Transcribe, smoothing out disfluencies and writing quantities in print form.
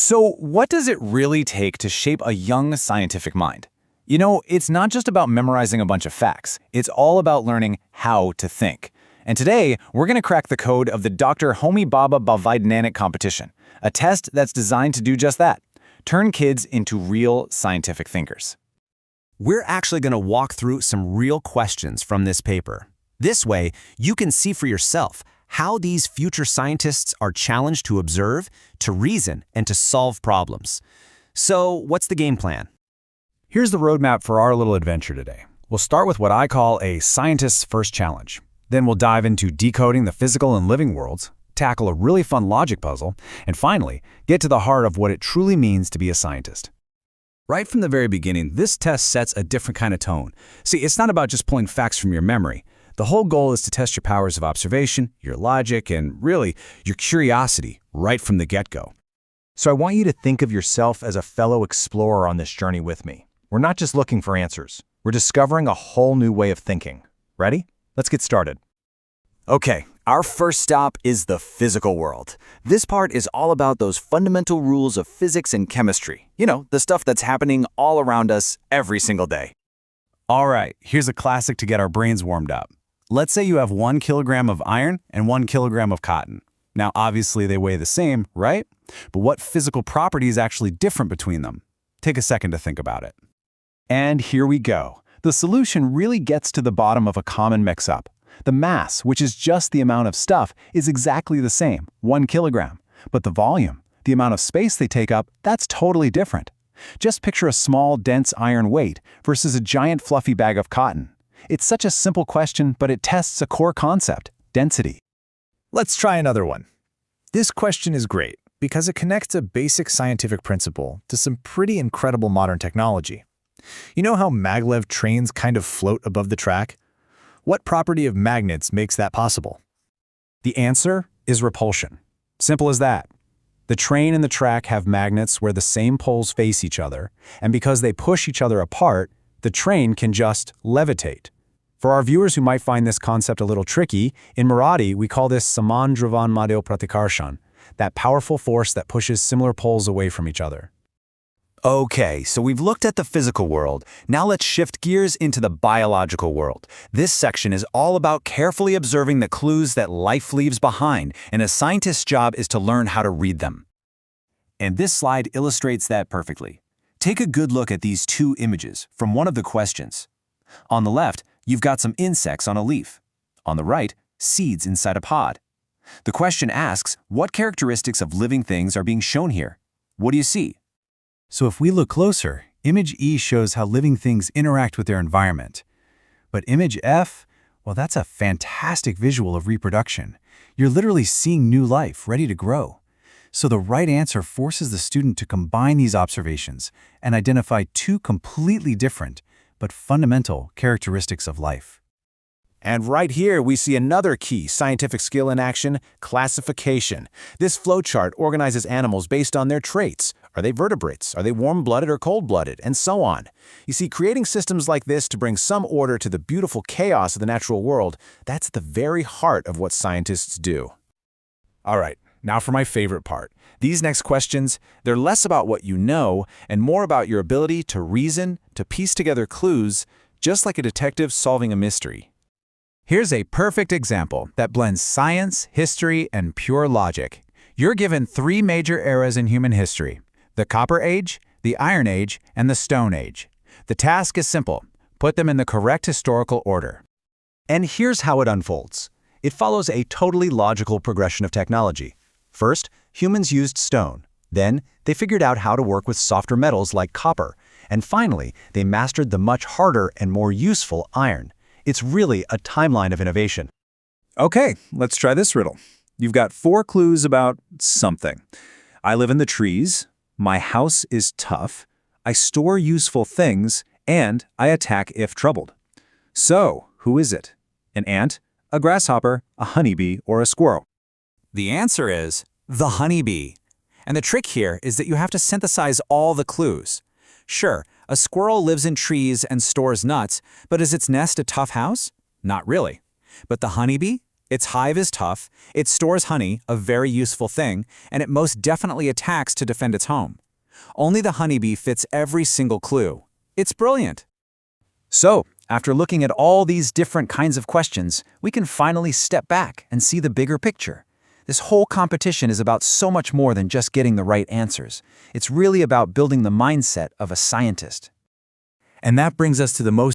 So what does it really take to shape a young scientific mind? You know, it's not just about memorizing a bunch of facts. It's all about learning how to think. And today, we're going to crack the code of the Dr. Homi Bhabha balvaidnyanik competition, a test that's designed to do just that, turn kids into real scientific thinkers. We're actually going to walk through some real questions from this paper. This way, you can see for yourself how these future scientists are challenged to observe, to reason, and to solve problems. So, what's the game plan? Here's the roadmap for our little adventure today. We'll start with what I call a scientist's first challenge. Then we'll dive into decoding the physical and living worlds, tackle a really fun logic puzzle, and finally, get to the heart of what it truly means to be a scientist. Right from the very beginning, this test sets a different kind of tone. See, it's not about just pulling facts from your memory. The whole goal is to test your powers of observation, your logic, and really, your curiosity right from the get-go. So I want you to think of yourself as a fellow explorer on this journey with me. We're not just looking for answers. We're discovering a whole new way of thinking. Ready? Let's get started. Okay, our first stop is the physical world. This part is all about those fundamental rules of physics and chemistry. You know, the stuff that's happening all around us every single day. All right, here's a classic to get our brains warmed up. Let's say you have 1 kilogram of iron and 1 kilogram of cotton. Now, obviously, they weigh the same, right? But what physical property is actually different between them? Take a second to think about it. And here we go. The solution really gets to the bottom of a common mix-up. The mass, which is just the amount of stuff, is exactly the same, 1 kilogram. But the volume, the amount of space they take up, that's totally different. Just picture a small, dense iron weight versus a giant fluffy bag of cotton. It's such a simple question, but it tests a core concept, density. Let's try another one. This question is great because it connects a basic scientific principle to some pretty incredible modern technology. You know how maglev trains kind of float above the track? What property of magnets makes that possible? The answer is repulsion. Simple as that. The train and the track have magnets where the same poles face each other, and because they push each other apart, the train can just levitate. For our viewers who might find this concept a little tricky, in Marathi we call this saman dravan madeo pratikarshan, that powerful force that pushes similar poles away from each other. Okay, so we've looked at the physical world. Now let's shift gears into the biological world. This section is all about carefully observing the clues that life leaves behind, and a scientist's job is to learn how to read them. And this slide illustrates that perfectly. Take a good look at these two images from one of the questions. On the left, you've got some insects on a leaf. On the right, seeds inside a pod. The question asks, what characteristics of living things are being shown here? What do you see? So if we look closer, image E shows how living things interact with their environment. But image F, well, that's a fantastic visual of reproduction. You're literally seeing new life ready to grow. So the right answer forces the student to combine these observations and identify two completely different but fundamental characteristics of life. And right here, we see another key scientific skill in action, classification. This flowchart organizes animals based on their traits. Are they vertebrates? Are they warm-blooded or cold-blooded? And so on. You see, creating systems like this to bring some order to the beautiful chaos of the natural world, that's the very heart of what scientists do. All right, now for my favorite part. These next questions, they're less about what you know and more about your ability to reason, to piece together clues, just like a detective solving a mystery. Here's a perfect example that blends science, history, and pure logic. You're given 3 major eras in human history: the Copper Age, the Iron Age, and the Stone Age. The task is simple. Put them in the correct historical order. And here's how it unfolds. It follows a totally logical progression of technology. First, humans used stone. Then, they figured out how to work with softer metals like copper. And finally, they mastered the much harder and more useful iron. It's really a timeline of innovation. Okay, let's try this riddle. You've got 4 clues about something. I live in the trees, my house is tough, I store useful things, and I attack if troubled. So, who is it? An ant, a grasshopper, a honeybee, or a squirrel? The answer is the honeybee. And the trick here is that you have to synthesize all the clues. Sure, a squirrel lives in trees and stores nuts, but is its nest a tough house? Not really. But the honeybee? Its hive is tough, it stores honey, a very useful thing, and it most definitely attacks to defend its home. Only the honeybee fits every single clue. It's brilliant. So, after looking at all these different kinds of questions, we can finally step back and see the bigger picture. This whole competition is about so much more than just getting the right answers. It's really about building the mindset of a scientist. And that brings us to the most